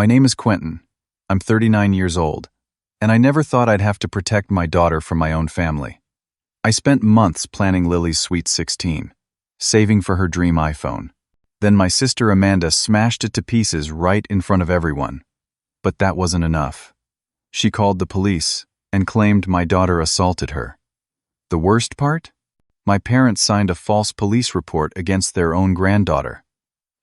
My name is Quentin. I'm 39 years old, and I never thought I'd have to protect my daughter from my own family. I spent months planning Lily's sweet 16, saving for her dream iPhone. Then my sister Amanda smashed it to pieces right in front of everyone. But that wasn't enough. She called the police and claimed my daughter assaulted her. The worst part? My parents signed a false police report against their own granddaughter.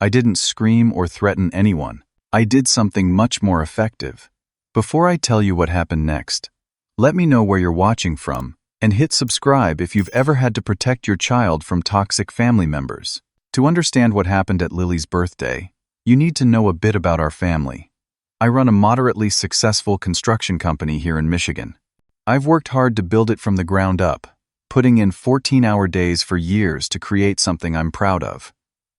I didn't scream or threaten anyone. I did something much more effective. Before I tell you what happened next, let me know where you're watching from and hit subscribe if you've ever had to protect your child from toxic family members. To understand what happened at Lily's birthday, you need to know a bit about our family. I run a moderately successful construction company here in Michigan. I've worked hard to build it from the ground up, putting in 14-hour days for years to create something I'm proud of.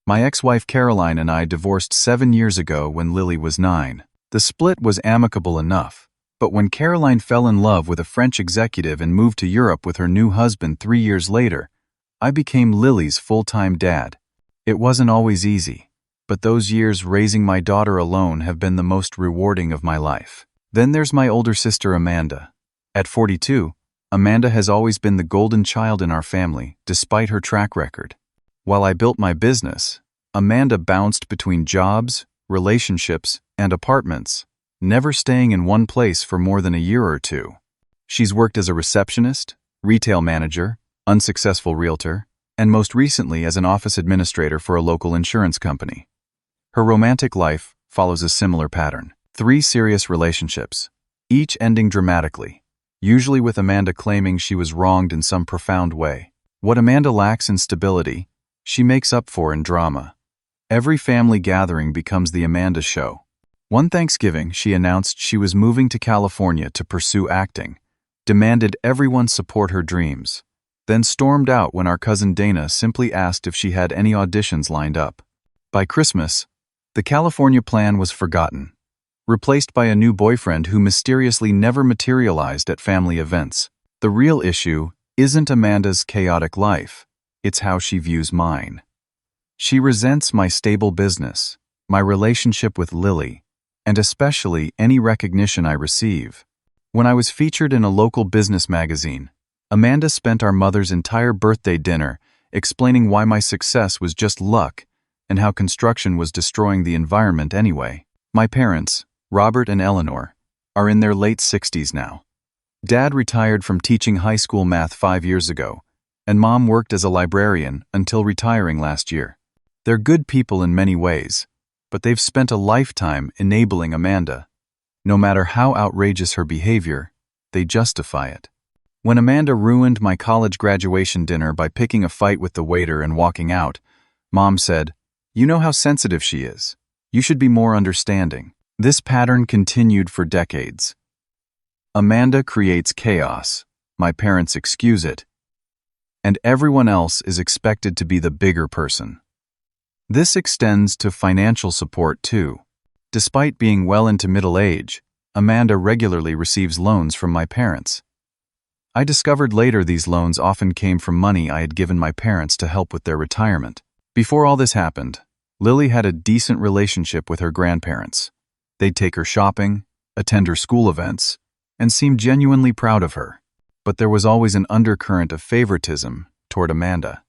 My ex-wife Caroline and I divorced 7 years ago when Lily was 9. The split was amicable enough, but when Caroline fell in love with a French executive and moved to Europe with her new husband 3 years later, I became Lily's full-time dad. It wasn't always easy, but those years raising my daughter alone have been the most rewarding of my life. Then there's my older sister Amanda. At 42, Amanda has always been the golden child in our family, despite her track record. While I built my business, Amanda bounced between jobs, relationships, and apartments, never staying in one place for more than a year or two. She's worked as a receptionist, retail manager, unsuccessful realtor, and most recently as an office administrator for a local insurance company. Her romantic life follows a similar pattern. 3 serious relationships, each ending dramatically, usually with Amanda claiming she was wronged in some profound way. What Amanda lacks in stability, she makes up for in drama. Every family gathering becomes the Amanda show. One Thanksgiving, she announced she was moving to California to pursue acting, demanded everyone support her dreams, then stormed out when our cousin Dana simply asked if she had any auditions lined up. By Christmas, the California plan was forgotten, replaced by a new boyfriend who mysteriously never materialized at family events. The real issue isn't Amanda's chaotic life, it's how she views mine. She resents my stable business, my relationship with Lily, and especially any recognition I receive. When I was featured in a local business magazine, Amanda spent our mother's entire birthday dinner explaining why my success was just luck and how construction was destroying the environment anyway. My parents, Robert and Eleanor, are in their late 60s now. Dad retired from teaching high school math 5 years ago, and Mom worked as a librarian until retiring last year. They're good people in many ways, but they've spent a lifetime enabling Amanda. No matter how outrageous her behavior, they justify it. When Amanda ruined my college graduation dinner by picking a fight with the waiter and walking out, Mom said, "You know how sensitive she is. You should be more understanding." This pattern continued for decades. Amanda creates chaos, my parents excuse it, and everyone else is expected to be the bigger person. This extends to financial support too. Despite being well into middle age, Amanda regularly receives loans from my parents. I discovered later these loans often came from money I had given my parents to help with their retirement. Before all this happened, Lily had a decent relationship with her grandparents. They'd take her shopping, attend her school events, and seem genuinely proud of her. But there was always an undercurrent of favoritism toward Amanda.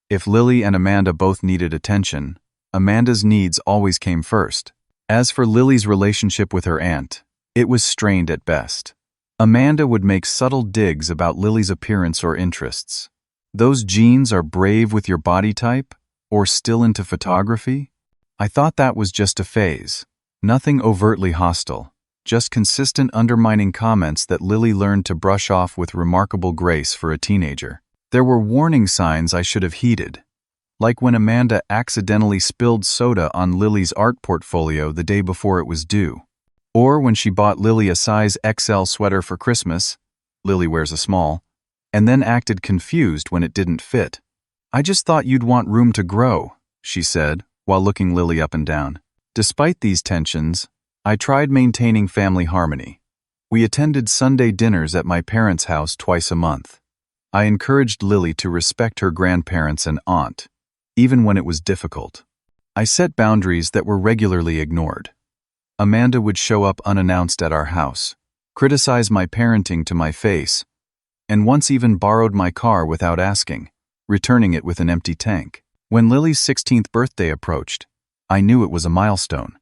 If Lily and Amanda both needed attention, Amanda's needs always came first. As for Lily's relationship with her aunt, it was strained at best. Amanda would make subtle digs about Lily's appearance or interests. "Those jeans are brave with your body type? Or still into photography?" I thought that was just a phase. Nothing overtly hostile, just consistent undermining comments that Lily learned to brush off with remarkable grace for a teenager. There were warning signs I should have heeded, like when Amanda accidentally spilled soda on Lily's art portfolio the day before it was due, or when she bought Lily a size XL sweater for Christmas, Lily wears a small, and then acted confused when it didn't fit. "I just thought you'd want room to grow," she said, while looking Lily up and down. Despite these tensions, I tried maintaining family harmony. We attended Sunday dinners at my parents' house twice a month. I encouraged Lily to respect her grandparents and aunt, even when it was difficult. I set boundaries that were regularly ignored. Amanda would show up unannounced at our house, criticize my parenting to my face, and once even borrowed my car without asking, returning it with an empty tank. When Lily's 16th birthday approached, I knew it was a milestone.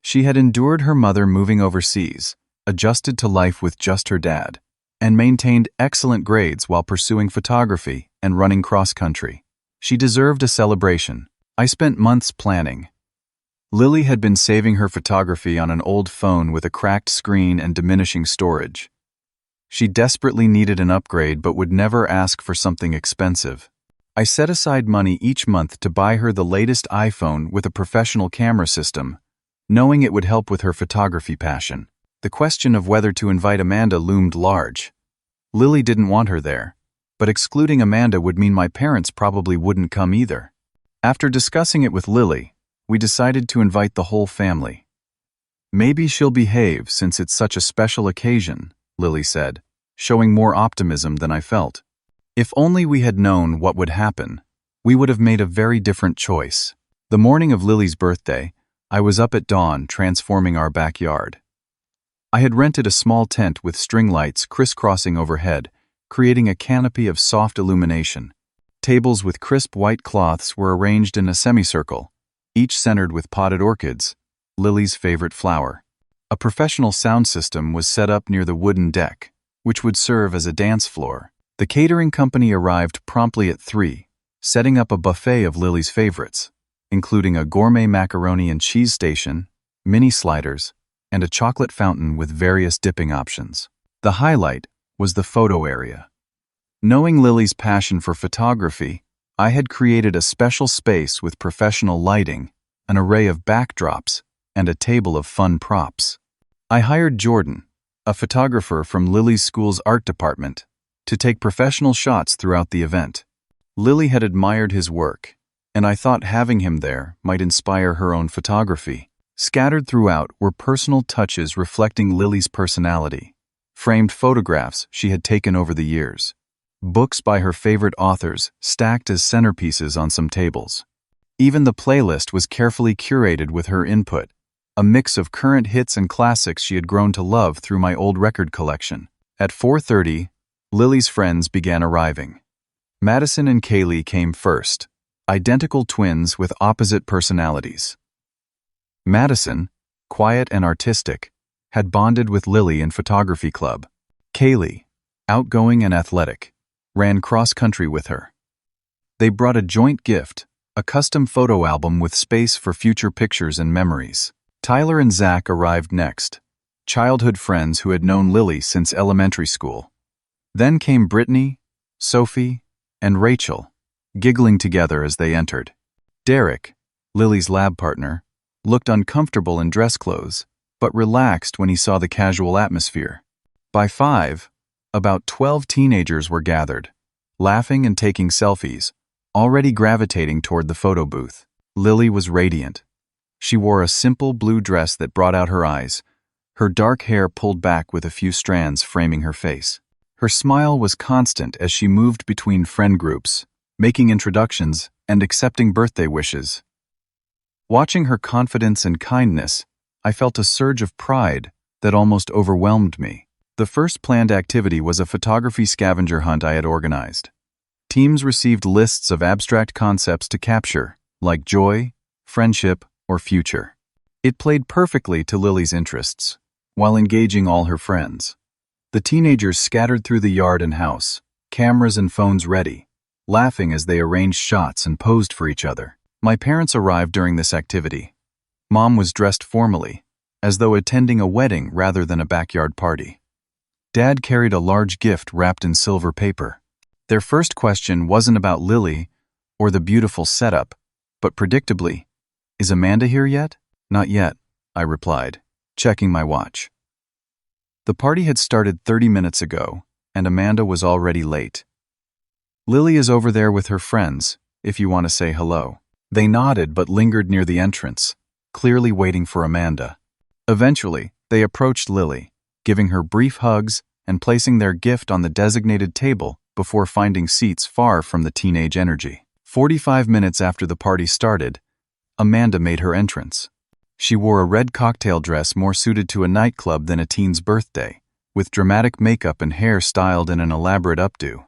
She had endured her mother moving overseas, adjusted to life with just her dad, and maintained excellent grades while pursuing photography and running cross-country. She deserved a celebration. I spent months planning. Lily had been saving her photography on an old phone with a cracked screen and diminishing storage. She desperately needed an upgrade but would never ask for something expensive. I set aside money each month to buy her the latest iPhone with a professional camera system, knowing it would help with her photography passion. The question of whether to invite Amanda loomed large. Lily didn't want her there, but excluding Amanda would mean my parents probably wouldn't come either. After discussing it with Lily, we decided to invite the whole family. "Maybe she'll behave since it's such a special occasion," Lily said, showing more optimism than I felt. If only we had known what would happen, we would have made a very different choice. The morning of Lily's birthday, I was up at dawn transforming our backyard. I had rented a small tent with string lights crisscrossing overhead, creating a canopy of soft illumination. Tables with crisp white cloths were arranged in a semicircle, each centered with potted orchids, Lily's favorite flower. A professional sound system was set up near the wooden deck, which would serve as a dance floor. The catering company arrived promptly at 3, setting up a buffet of Lily's favorites, including a gourmet macaroni and cheese station, mini sliders, and a chocolate fountain with various dipping options. The highlight was the photo area. Knowing Lily's passion for photography, I had created a special space with professional lighting, an array of backdrops, and a table of fun props. I hired Jordan, a photographer from Lily's school's art department, to take professional shots throughout the event. Lily had admired his work, and I thought having him there might inspire her own photography. Scattered throughout were personal touches reflecting Lily's personality, framed photographs she had taken over the years, books by her favorite authors stacked as centerpieces on some tables. Even the playlist was carefully curated with her input, a mix of current hits and classics she had grown to love through my old record collection. At 4:30, Lily's friends began arriving. Madison and Kaylee came first, identical twins with opposite personalities. Madison, quiet and artistic, had bonded with Lily in photography club. Kaylee, outgoing and athletic, ran cross-country with her. They brought a joint gift, a custom photo album with space for future pictures and memories. Tyler and Zach arrived next, childhood friends who had known Lily since elementary school. Then came Brittany, Sophie, and Rachel, giggling together as they entered. Derek, Lily's lab partner, looked uncomfortable in dress clothes, but relaxed when he saw the casual atmosphere. By 5, about 12 teenagers were gathered, laughing and taking selfies, already gravitating toward the photo booth. Lily was radiant. She wore a simple blue dress that brought out her eyes, her dark hair pulled back with a few strands framing her face. Her smile was constant as she moved between friend groups, making introductions and accepting birthday wishes. Watching her confidence and kindness, I felt a surge of pride that almost overwhelmed me. The first planned activity was a photography scavenger hunt I had organized. Teams received lists of abstract concepts to capture, like joy, friendship, or future. It played perfectly to Lily's interests, while engaging all her friends. The teenagers scattered through the yard and house, cameras and phones ready, laughing as they arranged shots and posed for each other. My parents arrived during this activity. Mom was dressed formally, as though attending a wedding rather than a backyard party. Dad carried a large gift wrapped in silver paper. Their first question wasn't about Lily or the beautiful setup, but predictably, "Is Amanda here yet?" "Not yet," I replied, checking my watch. The party had started 30 minutes ago, and Amanda was already late. "Lily is over there with her friends, if you want to say hello." They nodded but lingered near the entrance, clearly waiting for Amanda. Eventually, they approached Lily, giving her brief hugs and placing their gift on the designated table before finding seats far from the teenage energy. 45 minutes after the party started, Amanda made her entrance. She wore a red cocktail dress more suited to a nightclub than a teen's birthday, with dramatic makeup and hair styled in an elaborate updo.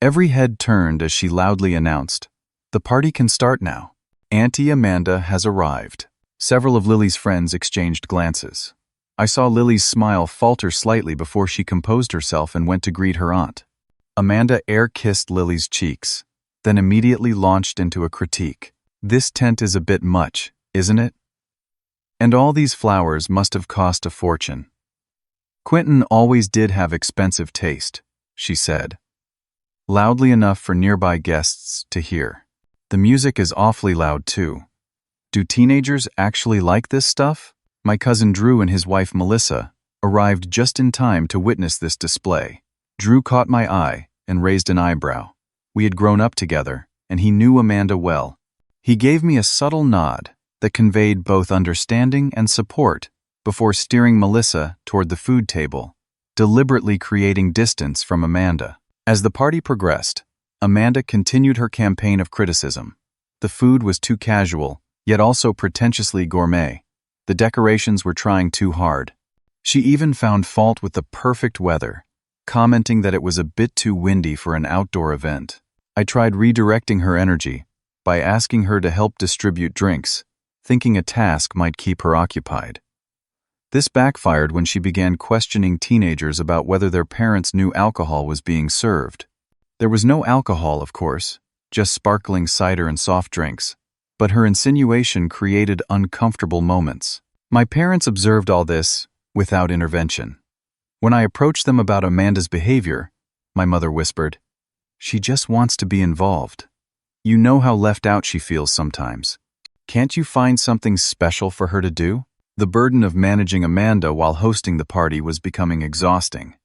Every head turned as she loudly announced, "The party can start now. Auntie Amanda has arrived." Several of Lily's friends exchanged glances. I saw Lily's smile falter slightly before she composed herself and went to greet her aunt. Amanda air-kissed Lily's cheeks, then immediately launched into a critique. "This tent is a bit much, isn't it? And all these flowers must have cost a fortune." "Quentin always did have expensive taste," she said, loudly enough for nearby guests to hear. "The music is awfully loud too. Do teenagers actually like this stuff?" My cousin Drew and his wife Melissa arrived just in time to witness this display. Drew caught my eye and raised an eyebrow. We had grown up together, and he knew Amanda well. He gave me a subtle nod that conveyed both understanding and support before steering Melissa toward the food table, deliberately creating distance from Amanda. As the party progressed, Amanda continued her campaign of criticism. The food was too casual, yet also pretentiously gourmet. The decorations were trying too hard. She even found fault with the perfect weather, commenting that it was a bit too windy for an outdoor event. I tried redirecting her energy by asking her to help distribute drinks, thinking a task might keep her occupied. This backfired when she began questioning teenagers about whether their parents knew alcohol was being served. There was no alcohol, of course, just sparkling cider and soft drinks, but her insinuation created uncomfortable moments. My parents observed all this without intervention. When I approached them about Amanda's behavior, my mother whispered, "She just wants to be involved. You know how left out she feels sometimes. Can't you find something special for her to do?" The burden of managing Amanda while hosting the party was becoming exhausting.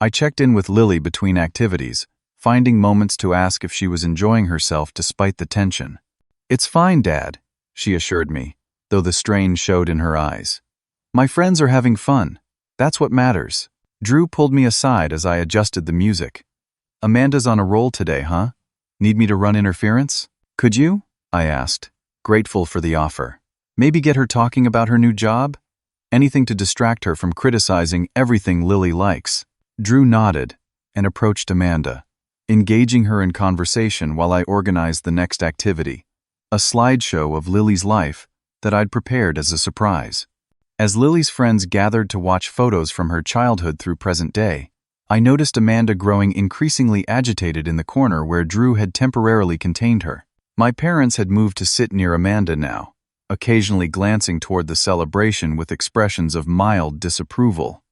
I checked in with Lily between activities, finding moments to ask if she was enjoying herself despite the tension. "It's fine, Dad," she assured me, though the strain showed in her eyes. "My friends are having fun. That's what matters." Drew pulled me aside as I adjusted the music. "Amanda's on a roll today, huh? Need me to run interference?" "Could you?" I asked, grateful for the offer. "Maybe get her talking about her new job? Anything to distract her from criticizing everything Lily likes." Drew nodded and approached Amanda, engaging her in conversation while I organized the next activity, a slideshow of Lily's life that I'd prepared as a surprise. As Lily's friends gathered to watch photos from her childhood through present day, I noticed Amanda growing increasingly agitated in the corner where Drew had temporarily contained her. My parents had moved to sit near Amanda now, occasionally glancing toward the celebration with expressions of mild disapproval.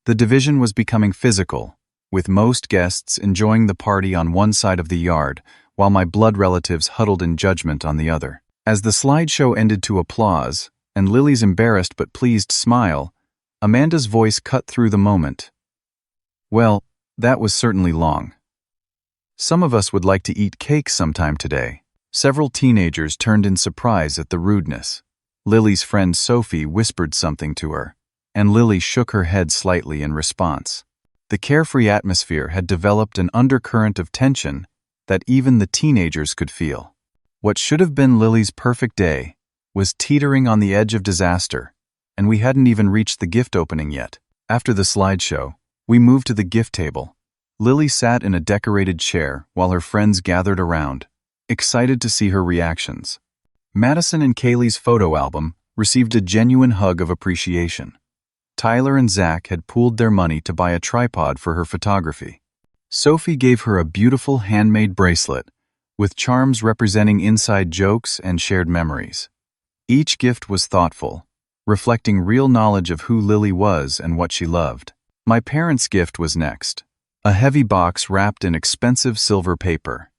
The division was becoming physical, with most guests enjoying the party on one side of the yard, while my blood relatives huddled in judgment on the other. As the slideshow ended to applause, and Lily's embarrassed but pleased smile, Amanda's voice cut through the moment. "Well, that was certainly long. Some of us would like to eat cake sometime today." Several teenagers turned in surprise at the rudeness. Lily's friend Sophie whispered something to her, and Lily shook her head slightly in response. The carefree atmosphere had developed an undercurrent of tension that even the teenagers could feel. What should have been Lily's perfect day was teetering on the edge of disaster, and we hadn't even reached the gift opening yet. After the slideshow, we moved to the gift table. Lily sat in a decorated chair while her friends gathered around, excited to see her reactions. Madison and Kaylee's photo album received a genuine hug of appreciation. Tyler and Zach had pooled their money to buy a tripod for her photography. Sophie gave her a beautiful handmade bracelet, with charms representing inside jokes and shared memories. Each gift was thoughtful, reflecting real knowledge of who Lily was and what she loved. My parents' gift was next, a heavy box wrapped in expensive silver paper.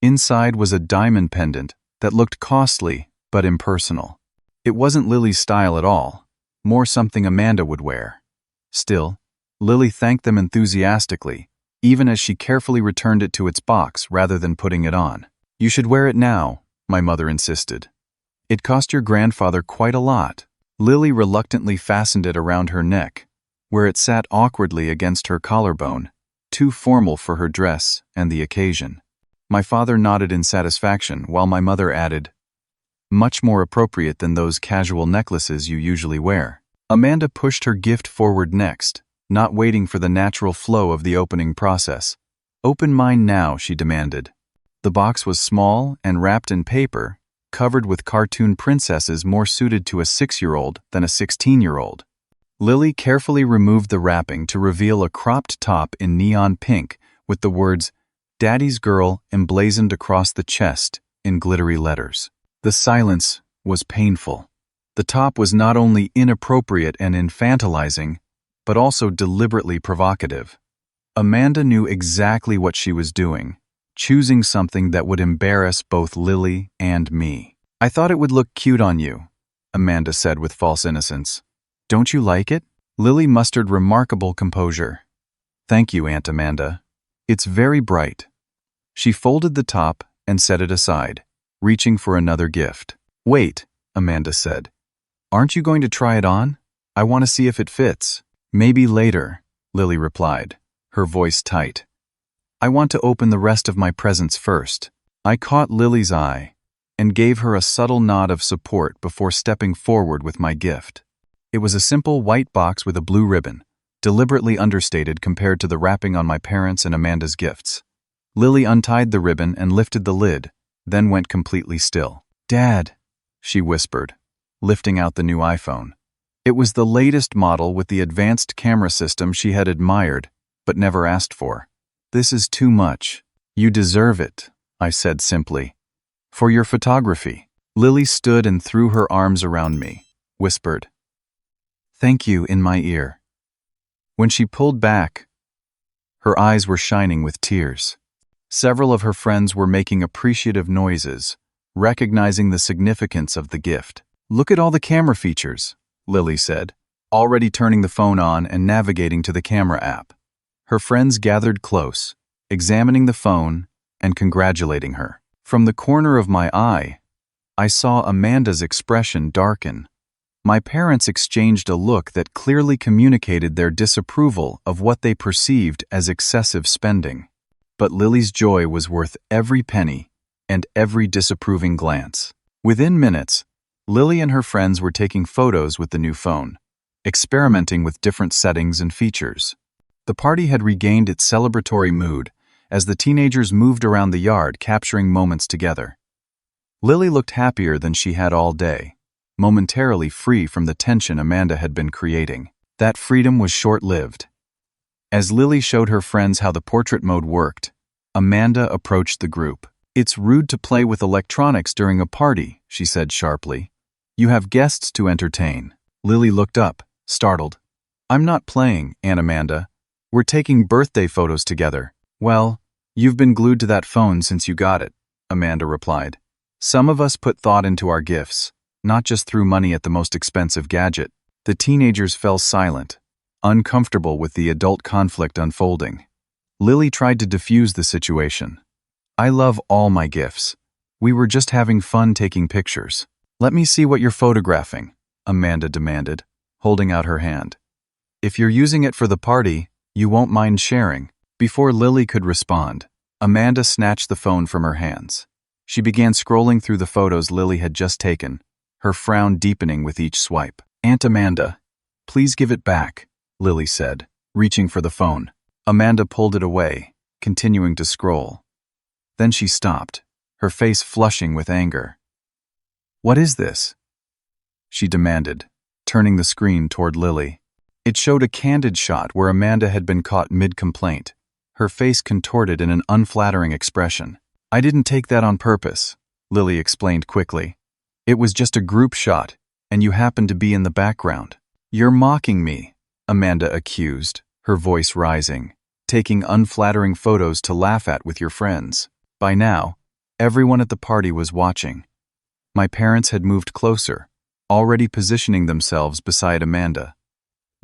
Inside was a diamond pendant that looked costly but impersonal. It wasn't Lily's style at all, more something Amanda would wear. Still, Lily thanked them enthusiastically, even as she carefully returned it to its box rather than putting it on. "You should wear it now," my mother insisted. "It cost your grandfather quite a lot." Lily reluctantly fastened it around her neck, where it sat awkwardly against her collarbone, too formal for her dress and the occasion. My father nodded in satisfaction while my mother added, much more appropriate than those casual necklaces you usually wear. Amanda pushed her gift forward next, not waiting for the natural flow of the opening process. "Open mine now," she demanded. The box was small and wrapped in paper, covered with cartoon princesses more suited to a 6-year-old than a 16-year-old. Lily carefully removed the wrapping to reveal a cropped top in neon pink with the words, "Daddy's Girl," emblazoned across the chest in glittery letters. The silence was painful. The top was not only inappropriate and infantilizing, but also deliberately provocative. Amanda knew exactly what she was doing, choosing something that would embarrass both Lily and me. "I thought it would look cute on you," Amanda said with false innocence. "Don't you like it?" Lily mustered remarkable composure. "Thank you, Aunt Amanda. It's very bright." She folded the top and set it aside, reaching for another gift. "Wait," Amanda said. "Aren't you going to try it on? I want to see if it fits." "Maybe later," Lily replied, her voice tight. "I want to open the rest of my presents first." I caught Lily's eye and gave her a subtle nod of support before stepping forward with my gift. It was a simple white box with a blue ribbon, deliberately understated compared to the wrapping on my parents' and Amanda's gifts. Lily untied the ribbon and lifted the lid, then went completely still. "Dad," she whispered, lifting out the new iPhone. It was the latest model with the advanced camera system she had admired, but never asked for. "This is too much." "You deserve it," I said simply. "For your photography." Lily stood and threw her arms around me, whispered, "Thank you," in my ear. When she pulled back, her eyes were shining with tears. Several of her friends were making appreciative noises, recognizing the significance of the gift. "Look at all the camera features," Lily said, already turning the phone on and navigating to the camera app. Her friends gathered close, examining the phone and congratulating her. From the corner of my eye, I saw Amanda's expression darken. My parents exchanged a look that clearly communicated their disapproval of what they perceived as excessive spending. But Lily's joy was worth every penny and every disapproving glance. Within minutes, Lily and her friends were taking photos with the new phone, experimenting with different settings and features. The party had regained its celebratory mood as the teenagers moved around the yard capturing moments together. Lily looked happier than she had all day, momentarily free from the tension Amanda had been creating. That freedom was short-lived. As Lily showed her friends how the portrait mode worked, Amanda approached the group. "It's rude to play with electronics during a party," she said sharply. "You have guests to entertain." Lily looked up, startled. "I'm not playing, Aunt Amanda. We're taking birthday photos together." "Well, you've been glued to that phone since you got it," Amanda replied. "Some of us put thought into our gifts, not just threw money at the most expensive gadget." The teenagers fell silent, uncomfortable with the adult conflict unfolding. Lily tried to diffuse the situation. "I love all my gifts. We were just having fun taking pictures." "Let me see what you're photographing," Amanda demanded, holding out her hand. "If you're using it for the party, you won't mind sharing." Before Lily could respond, Amanda snatched the phone from her hands. She began scrolling through the photos Lily had just taken, her frown deepening with each swipe. "Aunt Amanda, please give it back," Lily said, reaching for the phone. Amanda pulled it away, continuing to scroll. Then she stopped, her face flushing with anger. "What is this?" she demanded, turning the screen toward Lily. It showed a candid shot where Amanda had been caught mid-complaint, her face contorted in an unflattering expression. "I didn't take that on purpose," Lily explained quickly. "It was just a group shot, and you happened to be in the background." "You're mocking me," Amanda accused, her voice rising, "taking unflattering photos to laugh at with your friends." By now, everyone at the party was watching. My parents had moved closer, already positioning themselves beside Amanda.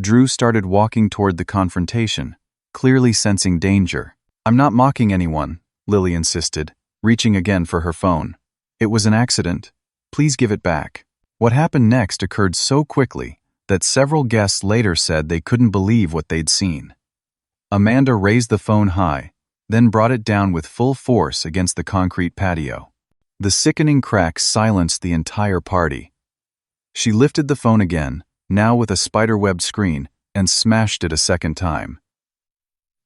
Drew started walking toward the confrontation, clearly sensing danger. "I'm not mocking anyone," Lily insisted, reaching again for her phone. "It was an accident. Please give it back." What happened next occurred so quickly that several guests later said they couldn't believe what they'd seen. Amanda raised the phone high, then brought it down with full force against the concrete patio. The sickening crack silenced the entire party. She lifted the phone again, now with a spider-webbed screen, and smashed it a second time.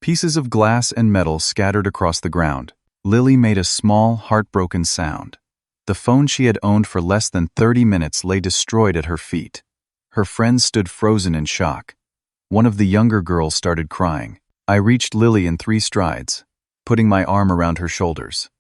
Pieces of glass and metal scattered across the ground. Lily made a small, heartbroken sound. The phone she had owned for less than 30 minutes lay destroyed at her feet. Her friends stood frozen in shock. One of the younger girls started crying. I reached Lily in 3 strides, putting my arm around her shoulders.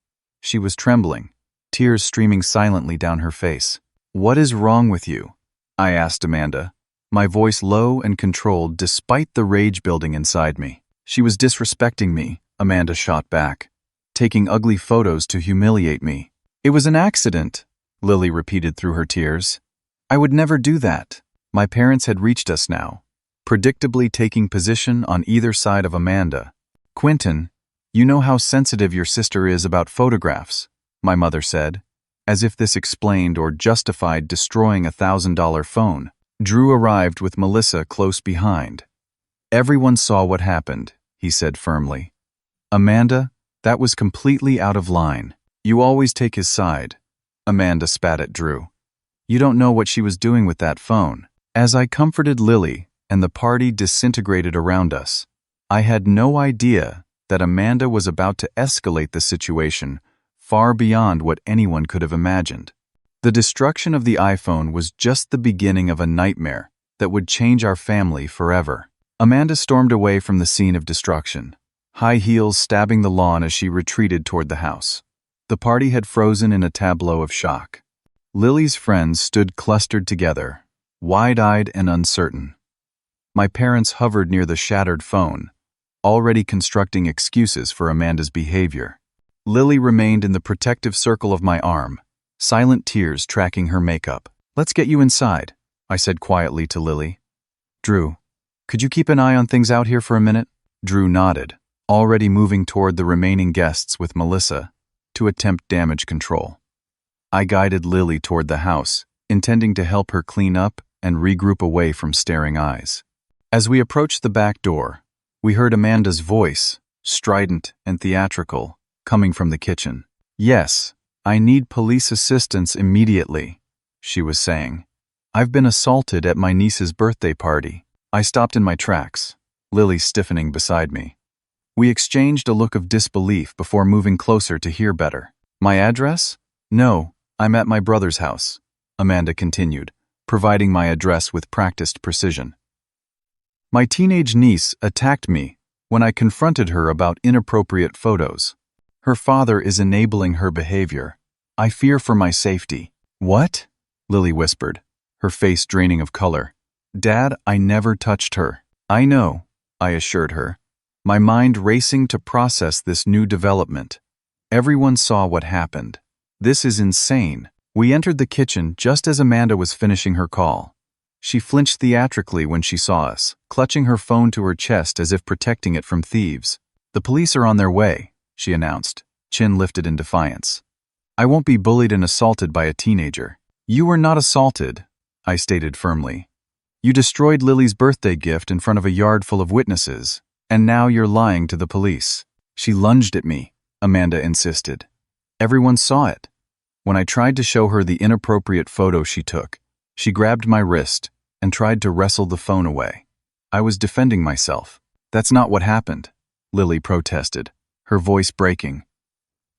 She was trembling, tears streaming silently down her face. "What is wrong with you?" I asked Amanda, my voice low and controlled despite the rage building inside me. "She was disrespecting me," Amanda shot back, "taking ugly photos to humiliate me." "It was an accident," Lily repeated through her tears. "I would never do that." My parents had reached us now, predictably taking position on either side of Amanda. "Quentin, you know how sensitive your sister is about photographs," my mother said, as if this explained or justified destroying a $1,000 phone. Drew arrived with Melissa close behind. "Everyone saw what happened," he said firmly. "Amanda, that was completely out of line. You always take his side." Amanda spat at Drew. "You don't know what she was doing with that phone." As I comforted Lily and the party disintegrated around us, I had no idea that Amanda was about to escalate the situation far beyond what anyone could have imagined. The destruction of the iPhone was just the beginning of a nightmare that would change our family forever. Amanda stormed away from the scene of destruction, high heels stabbing the lawn as she retreated toward the house. The party had frozen in a tableau of shock. Lily's friends stood clustered together, wide-eyed and uncertain. My parents hovered near the shattered phone, already constructing excuses for Amanda's behavior. Lily remained in the protective circle of my arm, silent tears tracking her makeup. "Let's get you inside," I said quietly to Lily. "Drew, could you keep an eye on things out here for a minute?" Drew nodded, already moving toward the remaining guests with Melissa to attempt damage control. I guided Lily toward the house, intending to help her clean up and regroup away from staring eyes. As we approached the back door, we heard Amanda's voice, strident and theatrical, coming from the kitchen. "Yes, I need police assistance immediately," she was saying. "I've been assaulted at my niece's birthday party." I stopped in my tracks, Lily stiffening beside me. We exchanged a look of disbelief before moving closer to hear better. "My address?" "No, I'm at my brother's house," Amanda continued, providing my address with practiced precision. "My teenage niece attacked me when I confronted her about inappropriate photos. Her father is enabling her behavior. I fear for my safety." "What?" Lily whispered, her face draining of color. "Dad, I never touched her." "I know," I assured her, my mind racing to process this new development. "Everyone saw what happened. This is insane." We entered the kitchen just as Amanda was finishing her call. She flinched theatrically when she saw us, clutching her phone to her chest as if protecting it from thieves. "The police are on their way," she announced, chin lifted in defiance. "I won't be bullied and assaulted by a teenager." "You were not assaulted," I stated firmly. "You destroyed Lily's birthday gift in front of a yard full of witnesses, and now you're lying to the police." "She lunged at me," Amanda insisted. "Everyone saw it. When I tried to show her the inappropriate photo she took, she grabbed my wrist and tried to wrestle the phone away. I was defending myself." "That's not what happened," Lily protested, her voice breaking.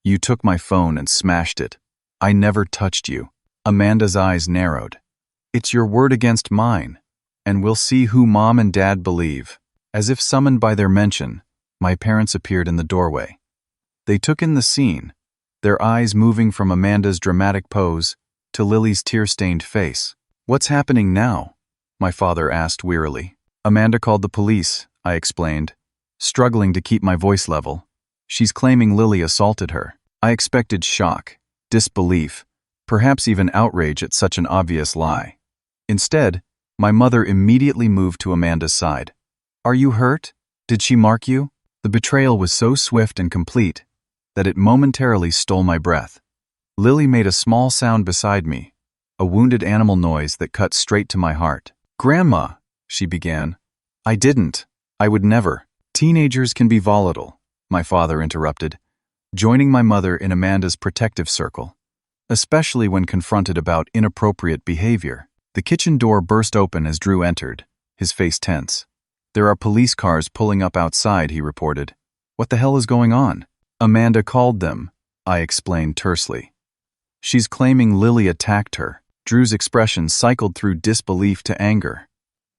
"You took my phone and smashed it. I never touched you." Amanda's eyes narrowed. "It's your word against mine, and we'll see who Mom and Dad believe." As if summoned by their mention, my parents appeared in the doorway. They took in the scene, their eyes moving from Amanda's dramatic pose to Lily's tear-stained face. "What's happening now?" my father asked wearily. "Amanda called the police," I explained, struggling to keep my voice level. "She's claiming Lily assaulted her." I expected shock, disbelief, perhaps even outrage at such an obvious lie. Instead, my mother immediately moved to Amanda's side. "Are you hurt? Did she mark you?" The betrayal was so swift and complete that it momentarily stole my breath. Lily made a small sound beside me, a wounded animal noise that cut straight to my heart. "Grandma," she began. "I didn't. I would never." "Teenagers can be volatile," my father interrupted, joining my mother in Amanda's protective circle. especially when confronted about inappropriate behavior. The kitchen door burst open as Drew entered, his face tense. "There are police cars pulling up outside," he reported. "What the hell is going on?" "Amanda called them," I explained tersely. "She's claiming Lily attacked her." Drew's expression cycled through disbelief to anger.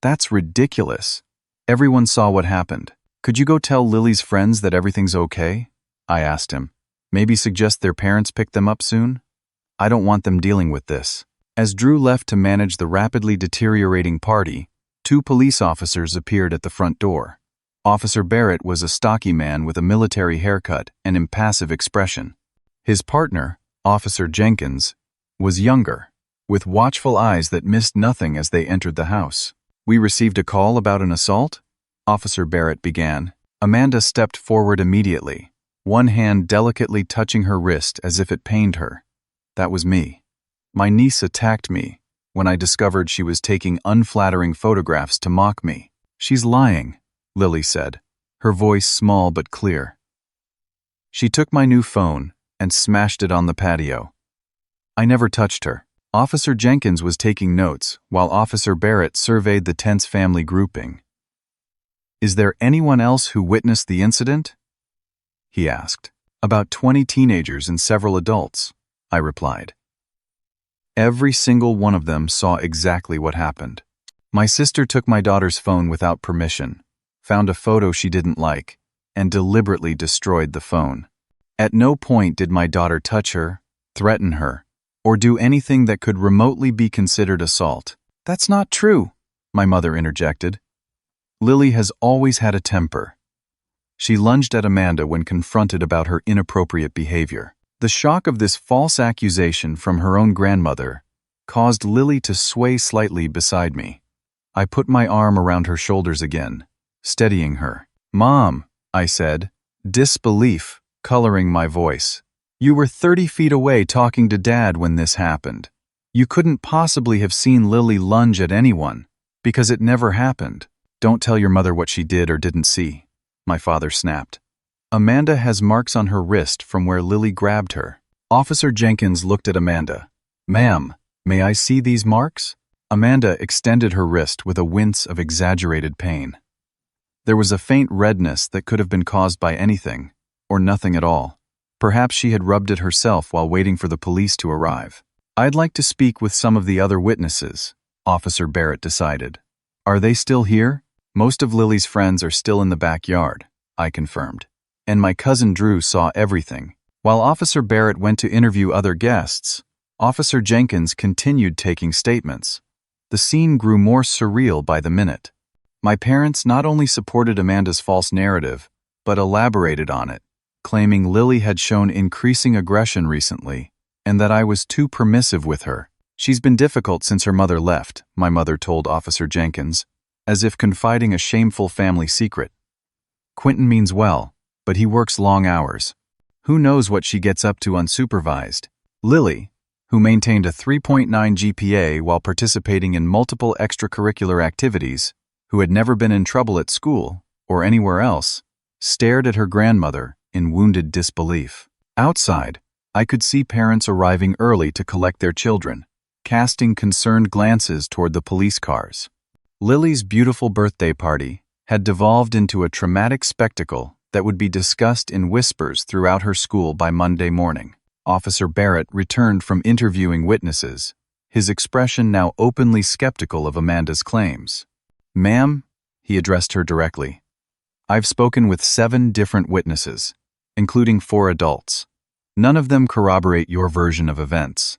"That's ridiculous. Everyone saw what happened. Could you go tell Lily's friends that everything's okay?" I asked him. "Maybe suggest their parents pick them up soon? I don't want them dealing with this." As Drew left to manage the rapidly deteriorating party, 2 police officers appeared at the front door. Officer Barrett was a stocky man with a military haircut and impassive expression. His partner, Officer Jenkins, was younger, with watchful eyes that missed nothing as they entered the house. "We received a call about an assault?" Officer Barrett began. Amanda stepped forward immediately, one hand delicately touching her wrist as if it pained her. "That was me. My niece attacked me when I discovered she was taking unflattering photographs to mock me." "She's lying," Lily said, her voice small but clear. "She took my new phone and smashed it on the patio. I never touched her." Officer Jenkins was taking notes while Officer Barrett surveyed the tense family grouping. "Is there anyone else who witnessed the incident?" he asked. "About 20 teenagers and several adults," I replied. "Every single one of them saw exactly what happened. My sister took my daughter's phone without permission, found a photo she didn't like, and deliberately destroyed the phone. At no point did my daughter touch her, threaten her, or do anything that could remotely be considered assault." "That's not true," my mother interjected. "Lily has always had a temper." She lunged at Amanda when confronted about her inappropriate behavior. The shock of this false accusation from her own grandmother caused Lily to sway slightly beside me. I put my arm around her shoulders again, steadying her. "Mom," I said, disbelief coloring my voice. "You were 30 feet away talking to Dad when this happened. You couldn't possibly have seen Lily lunge at anyone, because it never happened." "Don't tell your mother what she did or didn't see," my father snapped. "Amanda has marks on her wrist from where Lily grabbed her." Officer Jenkins looked at Amanda. "Ma'am, may I see these marks?" Amanda extended her wrist with a wince of exaggerated pain. There was a faint redness that could have been caused by anything, or nothing at all. Perhaps she had rubbed it herself while waiting for the police to arrive. "I'd like to speak with some of the other witnesses," Officer Barrett decided. "Are they still here?" "Most of Lily's friends are still in the backyard," I confirmed. "And my cousin Drew saw everything." While Officer Barrett went to interview other guests, Officer Jenkins continued taking statements. The scene grew more surreal by the minute. My parents not only supported Amanda's false narrative, but elaborated on it, claiming Lily had shown increasing aggression recently, and that I was too permissive with her. "She's been difficult since her mother left," my mother told Officer Jenkins, as if confiding a shameful family secret. "Quentin means well, but he works long hours. Who knows what she gets up to unsupervised." Lily, who maintained a 3.9 GPA while participating in multiple extracurricular activities, who had never been in trouble at school or anywhere else, stared at her grandmother in wounded disbelief. Outside, I could see parents arriving early to collect their children, casting concerned glances toward the police cars. Lily's beautiful birthday party had devolved into a traumatic spectacle that would be discussed in whispers throughout her school by Monday morning. Officer Barrett returned from interviewing witnesses, his expression now openly skeptical of Amanda's claims. "Ma'am," he addressed her directly, "I've spoken with 7 different witnesses, including 4 adults. None of them corroborate your version of events.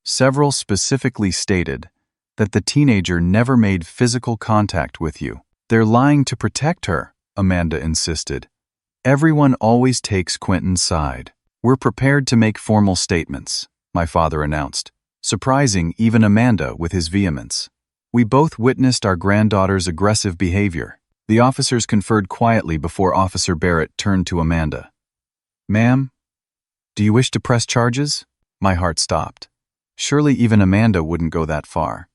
Several specifically stated that the teenager never made physical contact with you." "They're lying to protect her," Amanda insisted. "Everyone always takes Quentin's side." "We're prepared to make formal statements," my father announced, surprising even Amanda with his vehemence. "We both witnessed our granddaughter's aggressive behavior." The officers conferred quietly before Officer Barrett turned to Amanda. "Ma'am, do you wish to press charges?" My heart stopped. Surely even Amanda wouldn't go that far.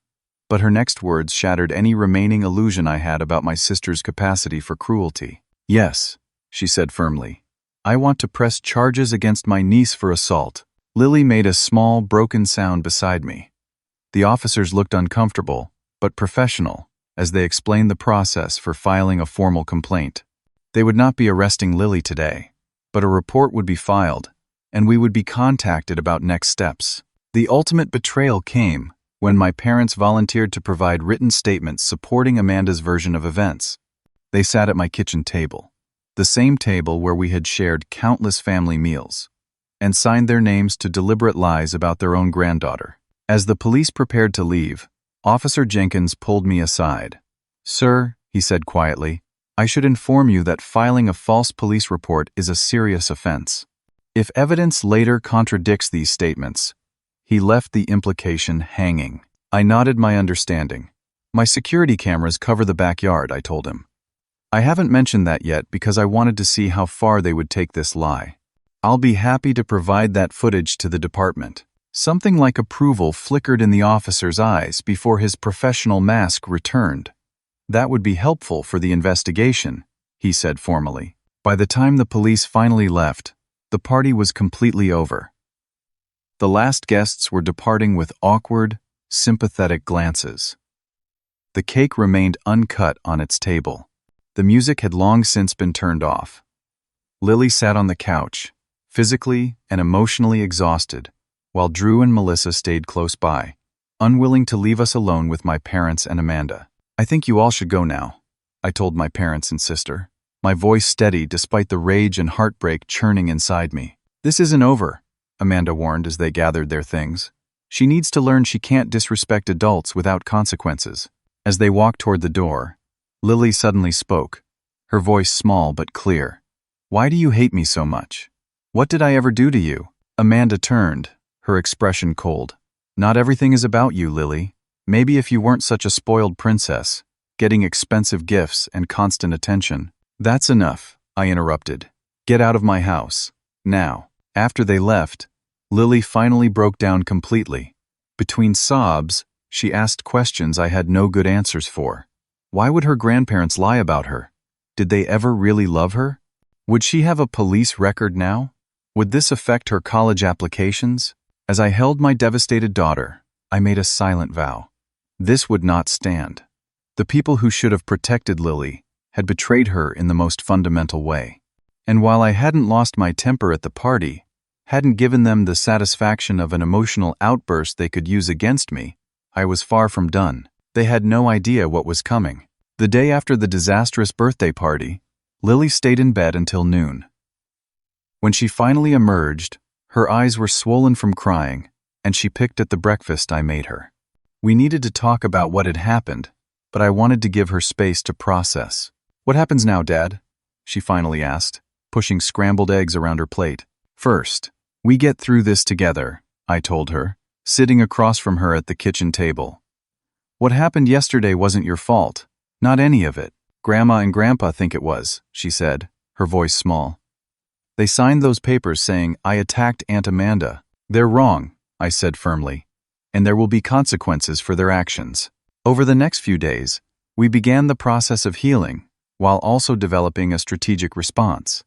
But her next words shattered any remaining illusion I had about my sister's capacity for cruelty. "Yes," she said firmly. "I want to press charges against my niece for assault." Lily made a small, broken sound beside me. The officers looked uncomfortable, but professional, as they explained the process for filing a formal complaint. They would not be arresting Lily today, but a report would be filed, and we would be contacted about next steps. The ultimate betrayal came when my parents volunteered to provide written statements supporting Amanda's version of events. They sat at my kitchen table, the same table where we had shared countless family meals, and signed their names to deliberate lies about their own granddaughter. As the police prepared to leave, Officer Jenkins pulled me aside. "Sir," he said quietly, "I should inform you that filing a false police report is a serious offense. If evidence later contradicts these statements," he left the implication hanging. I nodded my understanding. "My security cameras cover the backyard," I told him. "I haven't mentioned that yet because I wanted to see how far they would take this lie. I'll be happy to provide that footage to the department." Something like approval flickered in the officer's eyes before his professional mask returned. "That would be helpful for the investigation," he said formally. By the time the police finally left, the party was completely over. The last guests were departing with awkward, sympathetic glances. The cake remained uncut on its table. The music had long since been turned off. Lily sat on the couch, physically and emotionally exhausted, while Drew and Melissa stayed close by, unwilling to leave us alone with my parents and Amanda. "I think you all should go now," I told my parents and sister, my voice steady despite the rage and heartbreak churning inside me. "This isn't over," Amanda warned as they gathered their things. "She needs to learn she can't disrespect adults without consequences." As they walked toward the door, Lily suddenly spoke, her voice small but clear. "Why do you hate me so much? What did I ever do to you?" Amanda turned, her expression cold. "Not everything is about you, Lily. Maybe if you weren't such a spoiled princess, getting expensive gifts and constant attention." "That's enough," I interrupted. "Get out of my house. Now." After they left, Lily finally broke down completely. Between sobs, she asked questions I had no good answers for. Why would her grandparents lie about her? Did they ever really love her? Would she have a police record now? Would this affect her college applications? As I held my devastated daughter, I made a silent vow. This would not stand. The people who should have protected Lily had betrayed her in the most fundamental way. And while I hadn't lost my temper at the party, hadn't given them the satisfaction of an emotional outburst they could use against me, I was far from done. They had no idea what was coming. The day after the disastrous birthday party, Lily stayed in bed until noon. When she finally emerged, her eyes were swollen from crying, and she picked at the breakfast I made her. We needed to talk about what had happened, but I wanted to give her space to process. "What happens now, Dad?" she finally asked, pushing scrambled eggs around her plate. "First, we get through this together," I told her, sitting across from her at the kitchen table. "What happened yesterday wasn't your fault. Not any of it. Grandma and Grandpa think it was," she said, her voice small. "They signed those papers saying I attacked Aunt Amanda. They're wrong," I said firmly, "and there will be consequences for their actions." Over the next few days, we began the process of healing, while also developing a strategic response.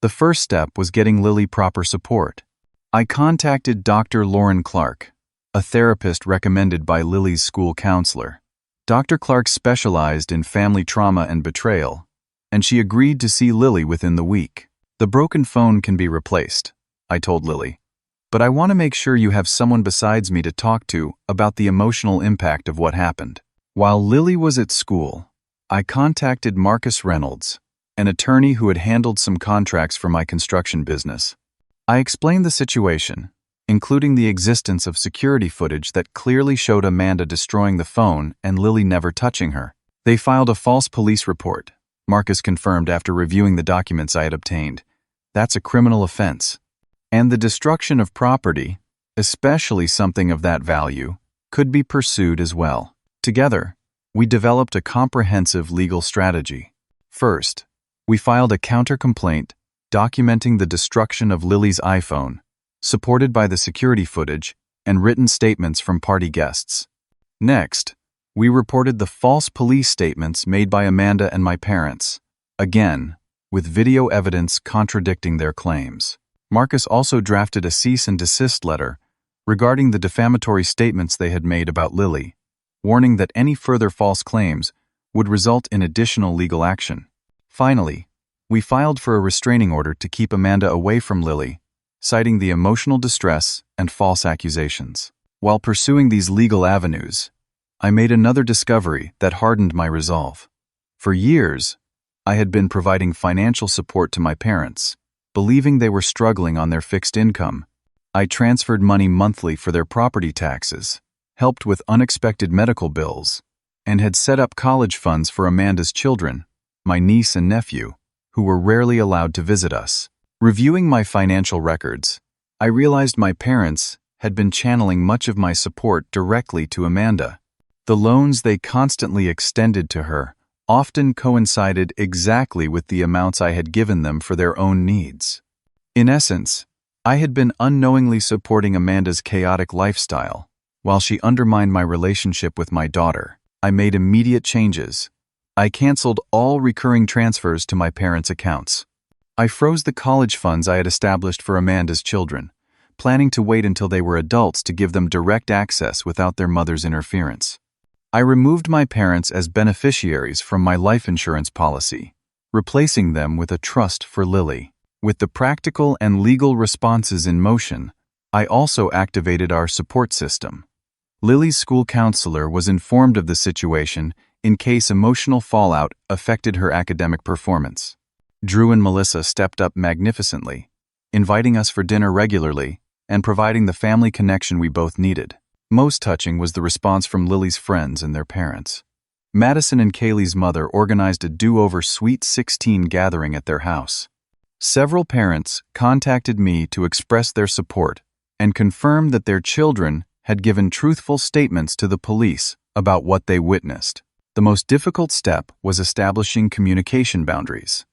The first step was getting Lily proper support. I contacted Dr. Lauren Clark, a therapist recommended by Lily's school counselor. Dr. Clark specialized in family trauma and betrayal, and she agreed to see Lily within the week. "The broken phone can be replaced," I told Lily, "but I want to make sure you have someone besides me to talk to about the emotional impact of what happened." While Lily was at school, I contacted Marcus Reynolds, an attorney who had handled some contracts for my construction business. I explained the situation, including the existence of security footage that clearly showed Amanda destroying the phone and Lily never touching her. They filed a false police report, Marcus confirmed after reviewing the documents I had obtained. "That's a criminal offense. And the destruction of property, especially something of that value, could be pursued as well." Together, we developed a comprehensive legal strategy. First, we filed a counter-complaint documenting the destruction of Lily's iPhone, supported by the security footage and written statements from party guests. Next, we reported the false police statements made by Amanda and my parents, again, with video evidence contradicting their claims. Marcus also drafted a cease and desist letter regarding the defamatory statements they had made about Lily, warning that any further false claims would result in additional legal action. Finally, we filed for a restraining order to keep Amanda away from Lily, citing the emotional distress and false accusations. While pursuing these legal avenues, I made another discovery that hardened my resolve. For years, I had been providing financial support to my parents, believing they were struggling on their fixed income. I transferred money monthly for their property taxes, helped with unexpected medical bills, and had set up college funds for Amanda's children, my niece and nephew, who were rarely allowed to visit us. Reviewing my financial records, I realized my parents had been channeling much of my support directly to Amanda. The loans they constantly extended to her often coincided exactly with the amounts I had given them for their own needs. In essence, I had been unknowingly supporting Amanda's chaotic lifestyle. While she undermined my relationship with my daughter, I made immediate changes. I canceled all recurring transfers to my parents' accounts. I froze the college funds I had established for Amanda's children, planning to wait until they were adults to give them direct access without their mother's interference. I removed my parents as beneficiaries from my life insurance policy, replacing them with a trust for Lily. With the practical and legal responses in motion, I also activated our support system. Lily's school counselor was informed of the situation in case emotional fallout affected her academic performance. Drew and Melissa stepped up magnificently, inviting us for dinner regularly and providing the family connection we both needed. Most touching was the response from Lily's friends and their parents. Madison and Kaylee's mother organized a do-over Sweet 16 gathering at their house. Several parents contacted me to express their support and confirm that their children had given truthful statements to the police about what they witnessed. The most difficult step was establishing communication boundaries.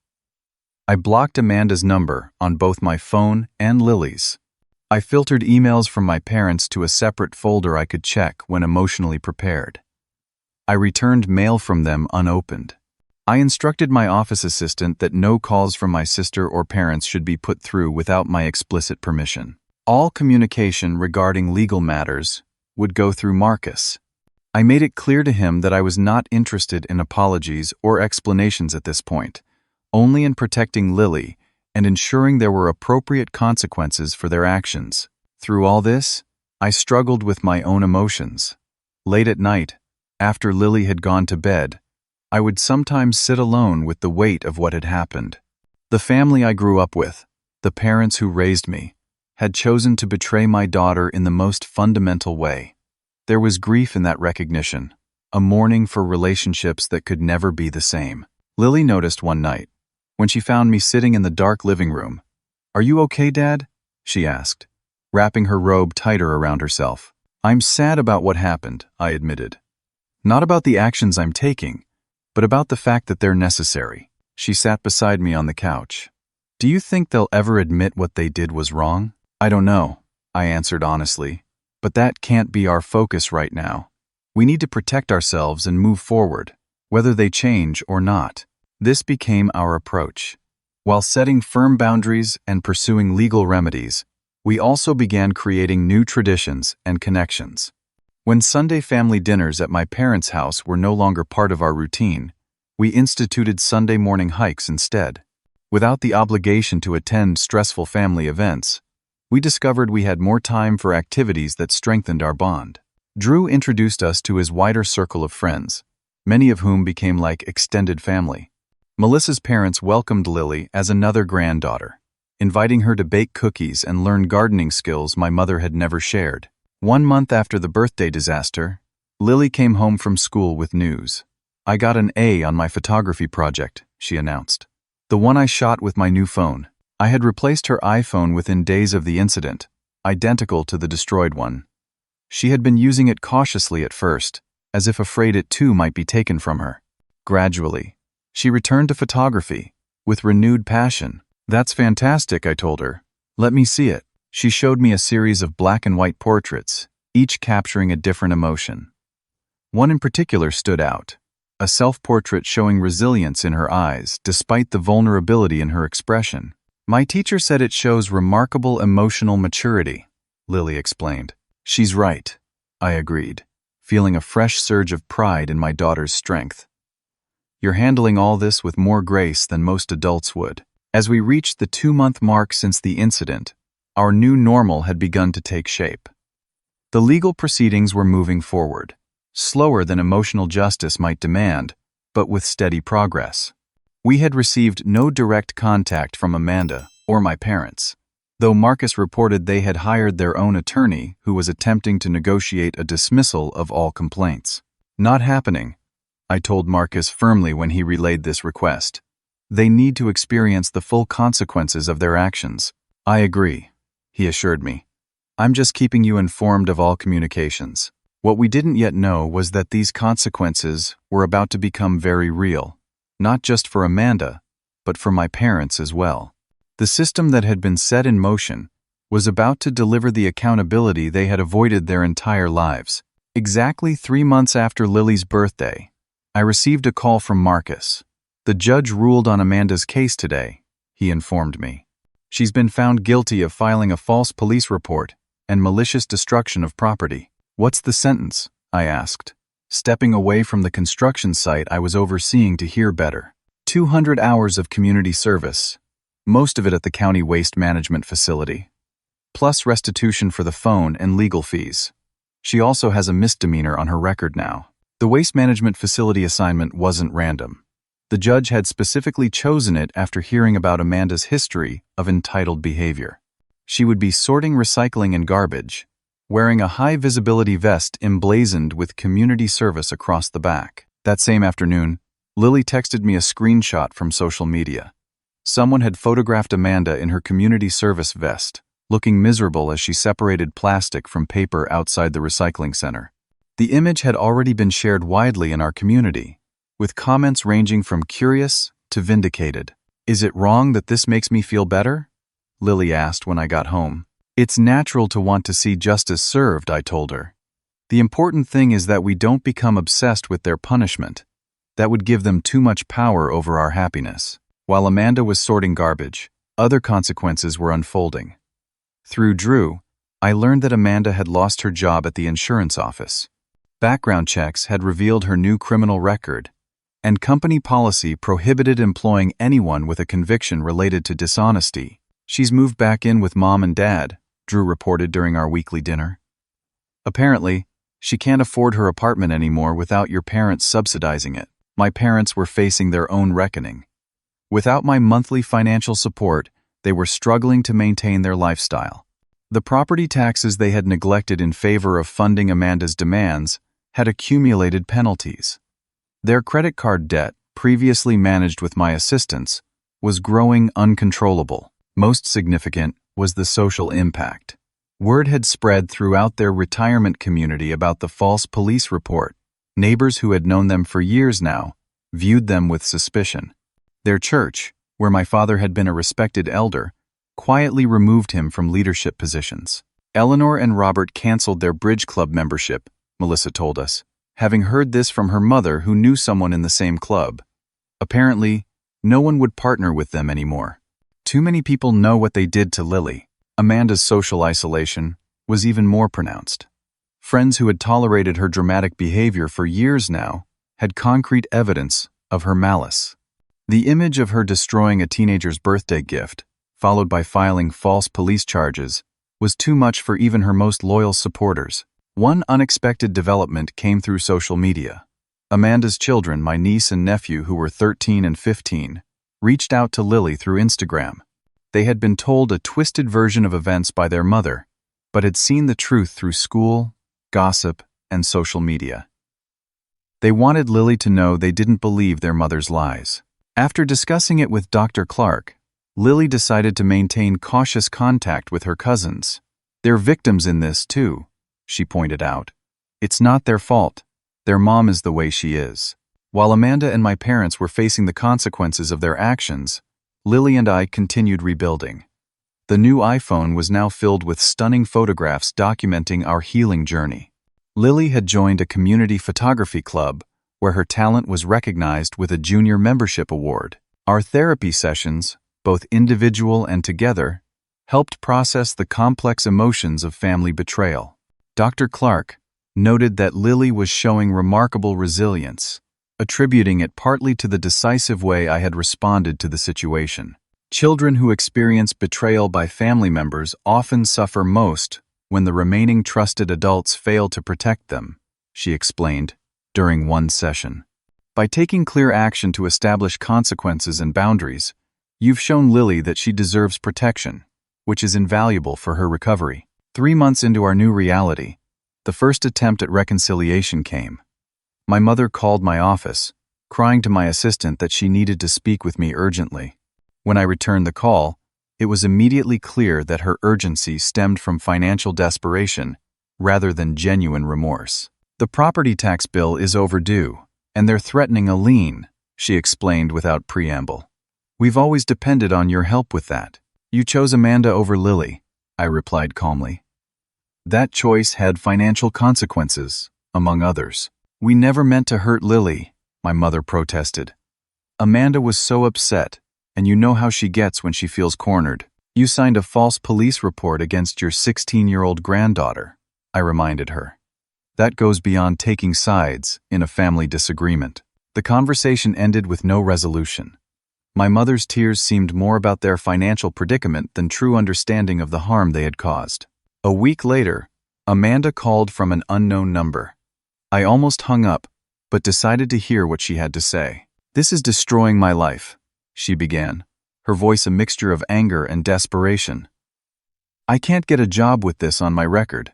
I blocked Amanda's number on both my phone and Lily's. I filtered emails from my parents to a separate folder I could check when emotionally prepared. I returned mail from them unopened. I instructed my office assistant that no calls from my sister or parents should be put through without my explicit permission. All communication regarding legal matters would go through Marcus. I made it clear to him that I was not interested in apologies or explanations at this point, only in protecting Lily and ensuring there were appropriate consequences for their actions. Through all this, I struggled with my own emotions. Late at night, after Lily had gone to bed, I would sometimes sit alone with the weight of what had happened. The family I grew up with, the parents who raised me, had chosen to betray my daughter in the most fundamental way. There was grief in that recognition, a mourning for relationships that could never be the same. Lily noticed one night, when she found me sitting in the dark living room. "Are you okay, Dad?" she asked, wrapping her robe tighter around herself. "I'm sad about what happened," I admitted. "Not about the actions I'm taking, but about the fact that they're necessary." She sat beside me on the couch. "Do you think they'll ever admit what they did was wrong?" "I don't know," I answered honestly, "but that can't be our focus right now. We need to protect ourselves and move forward, whether they change or not." This became our approach. While setting firm boundaries and pursuing legal remedies, we also began creating new traditions and connections. When Sunday family dinners at my parents' house were no longer part of our routine, we instituted Sunday morning hikes instead. Without the obligation to attend stressful family events, we discovered we had more time for activities that strengthened our bond. Drew introduced us to his wider circle of friends, many of whom became like extended family. Melissa's parents welcomed Lily as another granddaughter, inviting her to bake cookies and learn gardening skills my mother had never shared. 1 month after the birthday disaster, Lily came home from school with news. "I got an A on my photography project," she announced. "The one I shot with my new phone." I had replaced her iPhone within days of the incident, identical to the destroyed one. She had been using it cautiously at first, as if afraid it too might be taken from her. Gradually, she returned to photography, with renewed passion. "That's fantastic," I told her. "Let me see it." She showed me a series of black and white portraits, each capturing a different emotion. One in particular stood out, a self-portrait showing resilience in her eyes despite the vulnerability in her expression. My teacher said it shows remarkable emotional maturity, Lily explained. She's right, I agreed, feeling a fresh surge of pride in my daughter's strength. You're handling all this with more grace than most adults would. As we reached the 2-month mark since the incident, our new normal had begun to take shape. The legal proceedings were moving forward, slower than emotional justice might demand, but with steady progress. We had received no direct contact from Amanda or my parents, though Marcus reported they had hired their own attorney who was attempting to negotiate a dismissal of all complaints. Not happening, I told Marcus firmly when he relayed this request. They need to experience the full consequences of their actions. I agree, he assured me. I'm just keeping you informed of all communications. What we didn't yet know was that these consequences were about to become very real, not just for Amanda, but for my parents as well. The system that had been set in motion was about to deliver the accountability they had avoided their entire lives. Exactly 3 months after Lily's birthday, I received a call from Marcus. The judge ruled on Amanda's case today, he informed me. She's been found guilty of filing a false police report and malicious destruction of property. What's the sentence? I asked, stepping away from the construction site I was overseeing to hear better. 200 hours of community service, most of it at the county waste management facility, plus restitution for the phone and legal fees. She also has a misdemeanor on her record now. The waste management facility assignment wasn't random. The judge had specifically chosen it after hearing about Amanda's history of entitled behavior. She would be sorting recycling and garbage, wearing a high-visibility vest emblazoned with community service across the back. That same afternoon, Lily texted me a screenshot from social media. Someone had photographed Amanda in her community service vest, looking miserable as she separated plastic from paper outside the recycling center. The image had already been shared widely in our community, with comments ranging from curious to vindicated. Is it wrong that this makes me feel better? Lily asked when I got home. It's natural to want to see justice served, I told her. The important thing is that we don't become obsessed with their punishment. That would give them too much power over our happiness. While Amanda was sorting garbage, other consequences were unfolding. Through Drew, I learned that Amanda had lost her job at the insurance office. Background checks had revealed her new criminal record, and company policy prohibited employing anyone with a conviction related to dishonesty. She's moved back in with Mom and Dad, Drew reported during our weekly dinner. Apparently, she can't afford her apartment anymore without your parents subsidizing it. My parents were facing their own reckoning. Without my monthly financial support, they were struggling to maintain their lifestyle. The property taxes they had neglected in favor of funding Amanda's demands had accumulated penalties. Their credit card debt, previously managed with my assistance, was growing uncontrollable. Most significant was the social impact. Word had spread throughout their retirement community about the false police report. Neighbors who had known them for years now viewed them with suspicion. Their church, where my father had been a respected elder, quietly removed him from leadership positions. Eleanor and Robert canceled their bridge club membership, Melissa told us, having heard this from her mother who knew someone in the same club. Apparently, no one would partner with them anymore. Too many people know what they did to Lily. Amanda's social isolation was even more pronounced. Friends who had tolerated her dramatic behavior for years now had concrete evidence of her malice. The image of her destroying a teenager's birthday gift, followed by filing false police charges, was too much for even her most loyal supporters. One unexpected development came through social media. Amanda's children, my niece and nephew who were 13 and 15, reached out to Lily through Instagram. They had been told a twisted version of events by their mother, but had seen the truth through school, gossip, and social media. They wanted Lily to know they didn't believe their mother's lies. After discussing it with Dr. Clark, Lily decided to maintain cautious contact with her cousins. They're victims in this too, she pointed out. It's not their fault. Their mom is the way she is. While Amanda and my parents were facing the consequences of their actions, Lily and I continued rebuilding. The new iPhone was now filled with stunning photographs documenting our healing journey. Lily had joined a community photography club where her talent was recognized with a junior membership award. Our therapy sessions both individual and together, helped process the complex emotions of family betrayal. Dr. Clark noted that Lily was showing remarkable resilience, attributing it partly to the decisive way I had responded to the situation. Children who experience betrayal by family members often suffer most when the remaining trusted adults fail to protect them, she explained during one session. By taking clear action to establish consequences and boundaries, you've shown Lily that she deserves protection, which is invaluable for her recovery. 3 months into our new reality, the first attempt at reconciliation came. My mother called my office, crying to my assistant that she needed to speak with me urgently. When I returned the call, it was immediately clear that her urgency stemmed from financial desperation rather than genuine remorse. The property tax bill is overdue, and they're threatening a lien, she explained without preamble. We've always depended on your help with that. You chose Amanda over Lily, I replied calmly. That choice had financial consequences, among others. We never meant to hurt Lily, my mother protested. Amanda was so upset, and you know how she gets when she feels cornered. You signed a false police report against your 16-year-old granddaughter, I reminded her. That goes beyond taking sides in a family disagreement. The conversation ended with no resolution. My mother's tears seemed more about their financial predicament than true understanding of the harm they had caused. A week later, Amanda called from an unknown number. I almost hung up, but decided to hear what she had to say. This is destroying my life, she began, her voice a mixture of anger and desperation. I can't get a job with this on my record.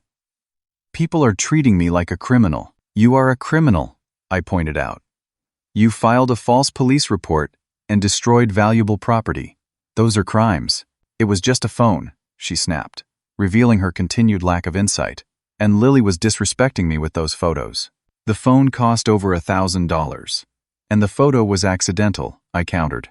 People are treating me like a criminal. You are a criminal, I pointed out. You filed a false police report and destroyed valuable property. Those are crimes. It was just a phone, she snapped, revealing her continued lack of insight. And Lily was disrespecting me with those photos. The phone cost over $1,000. And the photo was accidental, I countered.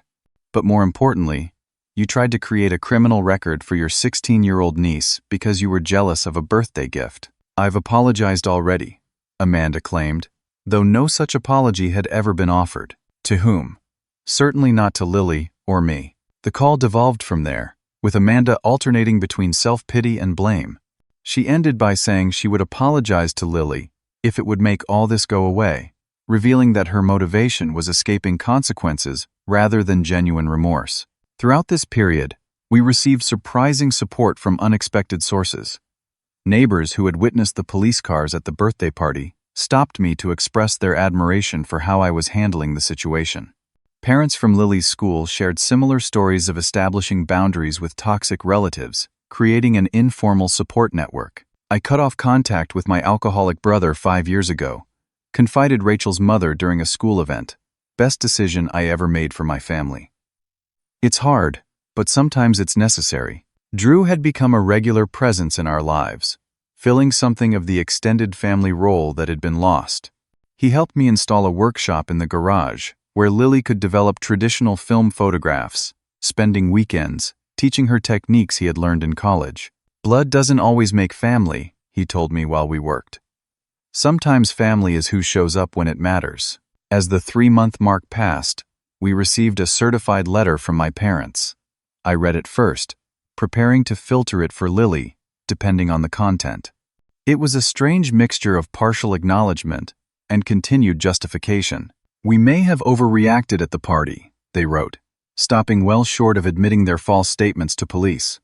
But more importantly, you tried to create a criminal record for your 16-year-old niece because you were jealous of a birthday gift. I've apologized already, Amanda claimed, though no such apology had ever been offered. To whom? Certainly not to Lily or me. The call devolved from there, with Amanda alternating between self-pity and blame. She ended by saying she would apologize to Lily if it would make all this go away, revealing that her motivation was escaping consequences rather than genuine remorse. Throughout this period, we received surprising support from unexpected sources. Neighbors who had witnessed the police cars at the birthday party stopped me to express their admiration for how I was handling the situation. Parents from Lily's school shared similar stories of establishing boundaries with toxic relatives, creating an informal support network. I cut off contact with my alcoholic brother 5 years ago, confided Rachel's mother during a school event. Best decision I ever made for my family. It's hard, but sometimes it's necessary. Drew had become a regular presence in our lives, filling something of the extended family role that had been lost. He helped me install a workshop in the garage, where Lily could develop traditional film photographs, spending weekends teaching her techniques he had learned in college. Blood doesn't always make family, he told me while we worked. Sometimes family is who shows up when it matters. As the 3-month mark passed, we received a certified letter from my parents. I read it first, preparing to filter it for Lily, depending on the content. It was a strange mixture of partial acknowledgement and continued justification. We may have overreacted at the party, they wrote, stopping well short of admitting their false statements to police.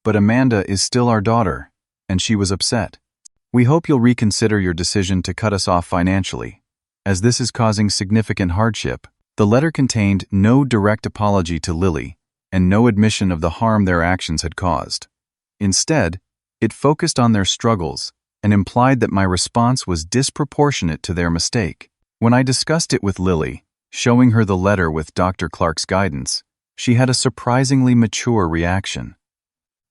But Amanda is still our daughter, and she was upset. We hope you'll reconsider your decision to cut us off financially, as this is causing significant hardship. The letter contained no direct apology to Lily and no admission of the harm their actions had caused. Instead, it focused on their struggles and implied that my response was disproportionate to their mistake. When I discussed it with Lily, showing her the letter with Dr. Clark's guidance, she had a surprisingly mature reaction.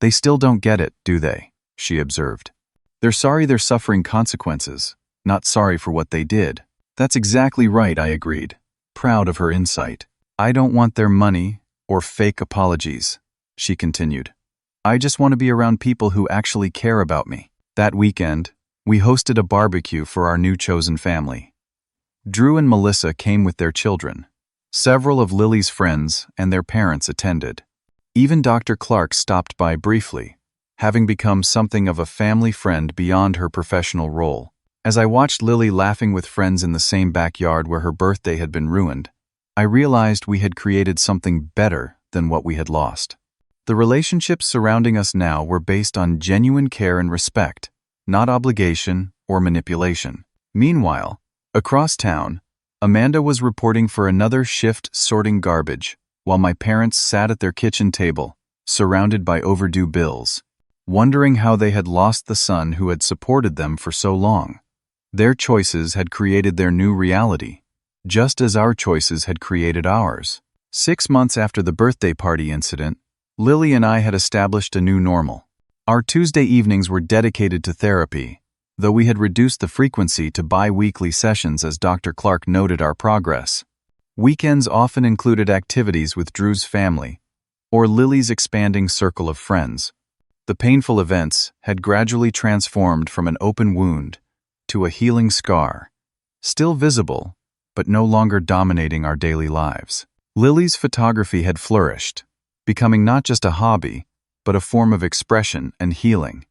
They still don't get it, do they? She observed. They're sorry they're suffering consequences, not sorry for what they did. That's exactly right, I agreed, proud of her insight. I don't want their money or fake apologies, she continued. I just want to be around people who actually care about me. That weekend, we hosted a barbecue for our new chosen family. Drew and Melissa came with their children. Several of Lily's friends and their parents attended. Even Dr. Clark stopped by briefly, having become something of a family friend beyond her professional role. As I watched Lily laughing with friends in the same backyard where her birthday had been ruined, I realized we had created something better than what we had lost. The relationships surrounding us now were based on genuine care and respect, not obligation or manipulation. Meanwhile, across town, Amanda was reporting for another shift sorting garbage, while my parents sat at their kitchen table, surrounded by overdue bills, wondering how they had lost the son who had supported them for so long. Their choices had created their new reality, just as our choices had created ours. 6 months after the birthday party incident, Lily and I had established a new normal. Our Tuesday evenings were dedicated to therapy, though we had reduced the frequency to bi-weekly sessions as Dr. Clark noted our progress. Weekends often included activities with Drew's family, or Lily's expanding circle of friends. The painful events had gradually transformed from an open wound to a healing scar, still visible, but no longer dominating our daily lives. Lily's photography had flourished, becoming not just a hobby, but a form of expression and healing.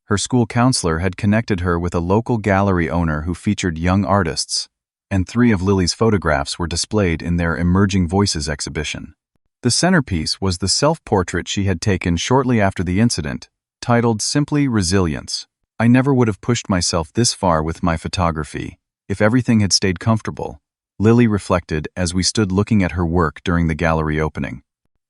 Her school counselor had connected her with a local gallery owner who featured young artists, and 3 of Lily's photographs were displayed in their Emerging Voices exhibition. The centerpiece was the self-portrait she had taken shortly after the incident, titled simply Resilience. I never would have pushed myself this far with my photography if everything had stayed comfortable, Lily reflected as we stood looking at her work during the gallery opening.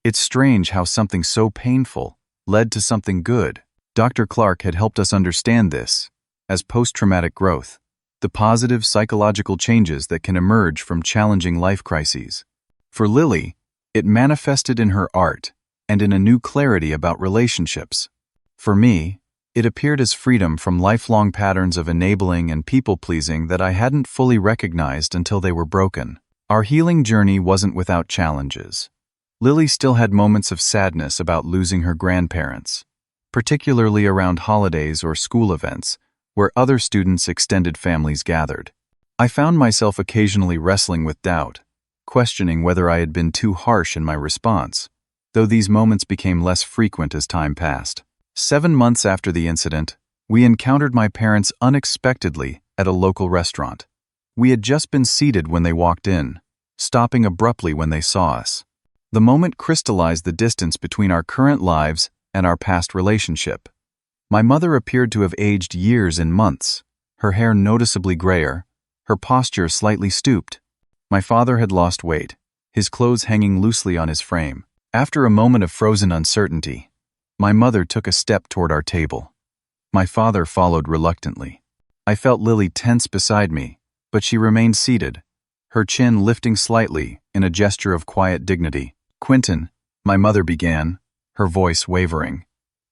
It's strange how something so painful led to something good. Dr. Clark had helped us understand this as post-traumatic growth, the positive psychological changes that can emerge from challenging life crises. For Lily, it manifested in her art and in a new clarity about relationships. For me, it appeared as freedom from lifelong patterns of enabling and people-pleasing that I hadn't fully recognized until they were broken. Our healing journey wasn't without challenges. Lily still had moments of sadness about losing her grandparents, particularly around holidays or school events, where other students' extended families gathered. I found myself occasionally wrestling with doubt, questioning whether I had been too harsh in my response, though these moments became less frequent as time passed. 7 months after the incident, we encountered my parents unexpectedly at a local restaurant. We had just been seated when they walked in, stopping abruptly when they saw us. The moment crystallized the distance between our current lives and our past relationship. My mother appeared to have aged years in months, her hair noticeably grayer, her posture slightly stooped. My father had lost weight, his clothes hanging loosely on his frame. After a moment of frozen uncertainty, my mother took a step toward our table. My father followed reluctantly. I felt Lily tense beside me, but she remained seated, her chin lifting slightly in a gesture of quiet dignity. "Quentin," my mother began, her voice wavering.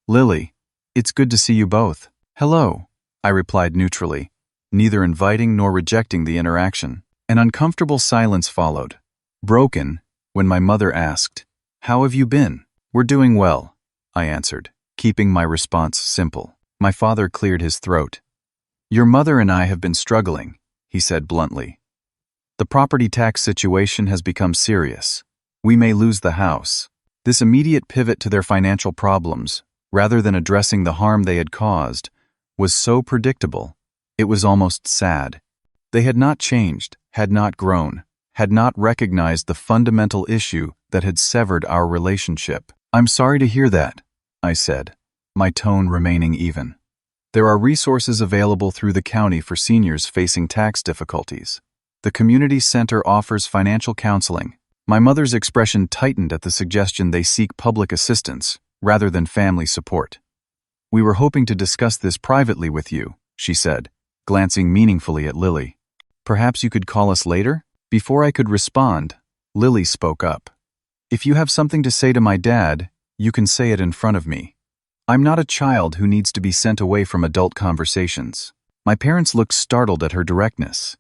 "Lily, it's good to see you both." "Hello," I replied neutrally, neither inviting nor rejecting the interaction. An uncomfortable silence followed, broken when my mother asked, "How have you been?" "We're doing well," I answered, keeping my response simple. My father cleared his throat. "Your mother and I have been struggling," he said bluntly. "The property tax situation has become serious. We may lose the house." This immediate pivot to their financial problems, rather than addressing the harm they had caused, was so predictable, it was almost sad. They had not changed, had not grown, had not recognized the fundamental issue that had severed our relationship. "I'm sorry to hear that," I said, my tone remaining even. "There are resources available through the county for seniors facing tax difficulties. The community center offers financial counseling." My mother's expression tightened at the suggestion they seek public assistance rather than family support. "We were hoping to discuss this privately with you," she said, glancing meaningfully at Lily. "Perhaps you could call us later?" Before I could respond, Lily spoke up. "If you have something to say to my dad, you can say it in front of me. I'm not a child who needs to be sent away from adult conversations." My parents looked startled at her directness.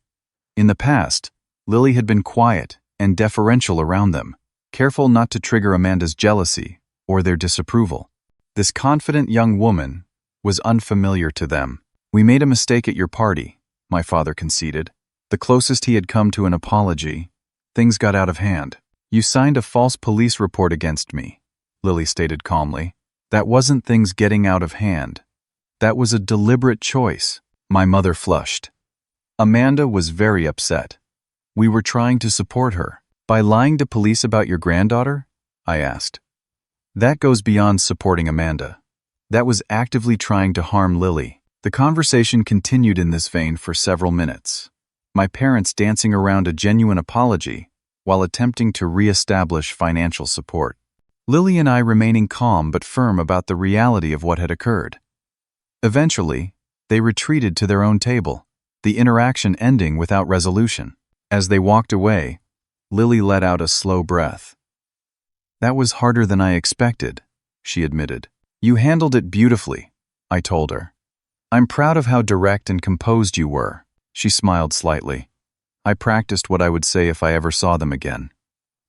In the past, Lily had been quiet and deferential around them, careful not to trigger Amanda's jealousy or their disapproval. This confident young woman was unfamiliar to them. "We made a mistake at your party," my father conceded. The closest he had come to an apology. "Things got out of hand. You signed a false police report against me. Lily stated calmly. That wasn't things getting out of hand. That was a deliberate choice. My mother flushed. Amanda was very upset. We were trying to support her. By lying to police about your granddaughter? I asked. That goes beyond supporting Amanda. That was actively trying to harm Lily. The conversation continued in this vein for several minutes, my parents dancing around a genuine apology while attempting to re-establish financial support. Lily and I remaining calm but firm about the reality of what had occurred. Eventually, they retreated to their own table, the interaction ending without resolution. As they walked away, Lily let out a slow breath. That was harder than I expected, she admitted. You handled it beautifully, I told her. I'm proud of how direct and composed you were. She smiled slightly. I practiced what I would say if I ever saw them again.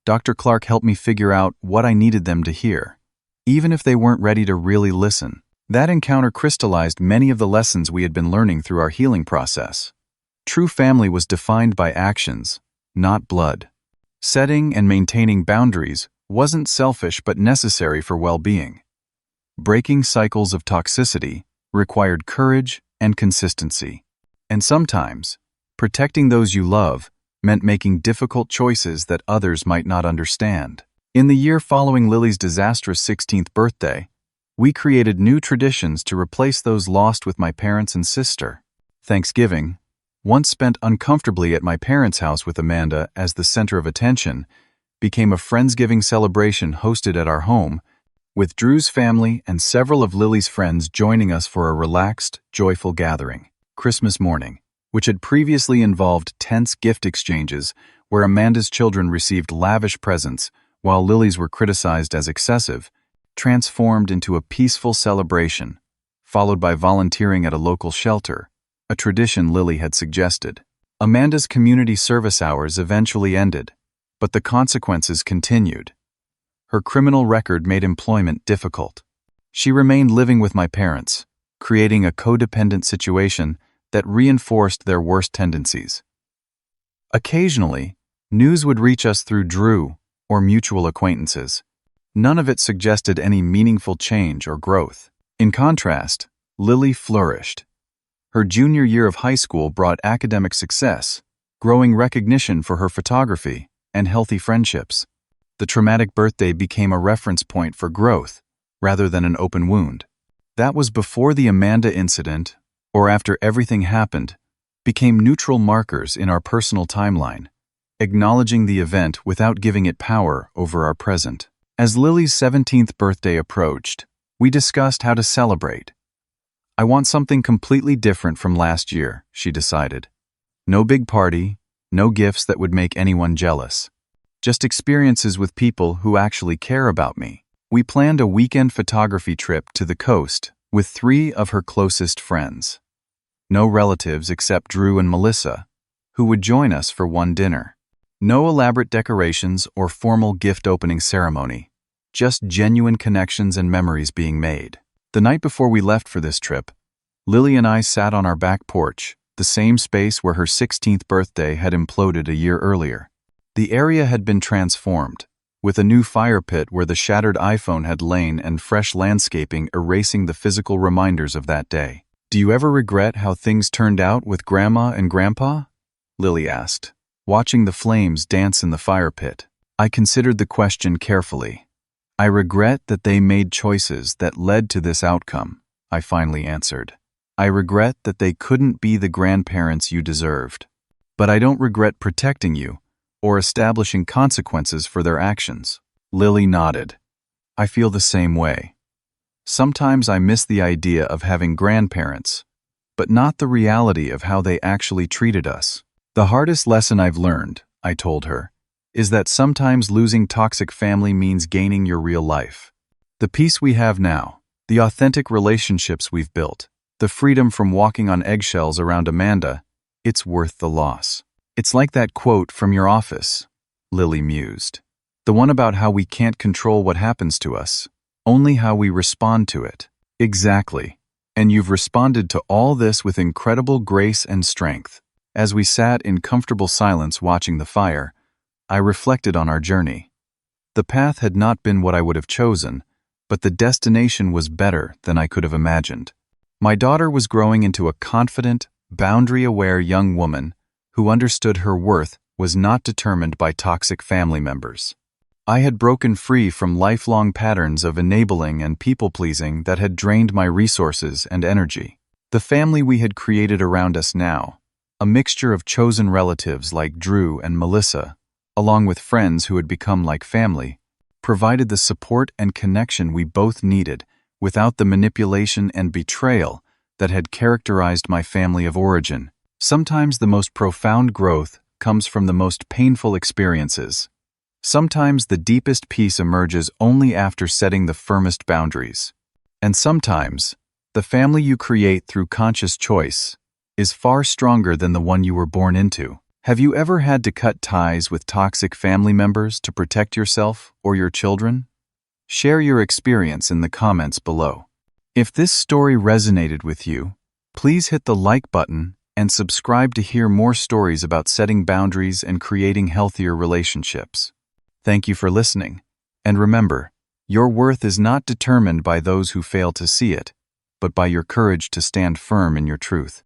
Dr. Clark helped me figure out what I needed them to hear, even if they weren't ready to really listen. That encounter crystallized many of the lessons we had been learning through our healing process. True family was defined by actions, not blood. Setting and maintaining boundaries wasn't selfish but necessary for well-being. Breaking cycles of toxicity required courage and consistency. And sometimes, protecting those you love meant making difficult choices that others might not understand. In the year following Lily's disastrous 16th birthday, we created new traditions to replace those lost with my parents and sister. Thanksgiving, once spent uncomfortably at my parents' house with Amanda as the center of attention, became a Friendsgiving celebration hosted at our home, with Drew's family and several of Lily's friends joining us for a relaxed, joyful gathering. Christmas morning, which had previously involved tense gift exchanges where Amanda's children received lavish presents while Lily's were criticized as excessive, transformed into a peaceful celebration, followed by volunteering at a local shelter, a tradition Lily had suggested. Amanda's community service hours eventually ended, but the consequences continued. Her criminal record made employment difficult. She remained living with my parents, creating a codependent situation that reinforced their worst tendencies. Occasionally, news would reach us through Drew or mutual acquaintances. None of it suggested any meaningful change or growth. In contrast, Lily flourished. Her junior year of high school brought academic success, growing recognition for her photography, and healthy friendships. The traumatic birthday became a reference point for growth, rather than an open wound. That was before the Amanda incident, or after everything happened, became neutral markers in our personal timeline, acknowledging the event without giving it power over our present. As Lily's 17th birthday approached, we discussed how to celebrate. I want something completely different from last year, she decided. No big party, no gifts that would make anyone jealous. Just experiences with people who actually care about me. We planned a weekend photography trip to the coast with 3 of her closest friends. No relatives except Drew and Melissa, who would join us for one dinner. No elaborate decorations or formal gift-opening ceremony, just genuine connections and memories being made. The night before we left for this trip, Lily and I sat on our back porch, the same space where her 16th birthday had imploded a year earlier. The area had been transformed, with a new fire pit where the shattered iPhone had lain and fresh landscaping erasing the physical reminders of that day. Do you ever regret how things turned out with Grandma and Grandpa? Lily asked, watching the flames dance in the fire pit. I considered the question carefully. I regret that they made choices that led to this outcome, I finally answered. I regret that they couldn't be the grandparents you deserved. But I don't regret protecting you or establishing consequences for their actions. Lily nodded. I feel the same way. Sometimes I miss the idea of having grandparents, but not the reality of how they actually treated us. The hardest lesson I've learned, I told her, is that sometimes losing toxic family means gaining your real life. The peace we have now, the authentic relationships we've built, the freedom from walking on eggshells around Amanda, it's worth the loss. It's like that quote from Your Office, Lily mused. The one about how we can't control what happens to us, only how we respond to it. Exactly. And you've responded to all this with incredible grace and strength. As we sat in comfortable silence watching the fire, I reflected on our journey. The path had not been what I would have chosen, but the destination was better than I could have imagined. My daughter was growing into a confident, boundary-aware young woman who understood her worth was not determined by toxic family members. I had broken free from lifelong patterns of enabling and people-pleasing that had drained my resources and energy. The family we had created around us now, a mixture of chosen relatives like Drew and Melissa, along with friends who had become like family, provided the support and connection we both needed without the manipulation and betrayal that had characterized my family of origin. Sometimes the most profound growth comes from the most painful experiences. Sometimes the deepest peace emerges only after setting the firmest boundaries. And sometimes, the family you create through conscious choice is far stronger than the one you were born into. Have you ever had to cut ties with toxic family members to protect yourself or your children? Share your experience in the comments below. If this story resonated with you, please hit the like button and subscribe to hear more stories about setting boundaries and creating healthier relationships. Thank you for listening. And remember, your worth is not determined by those who fail to see it, but by your courage to stand firm in your truth.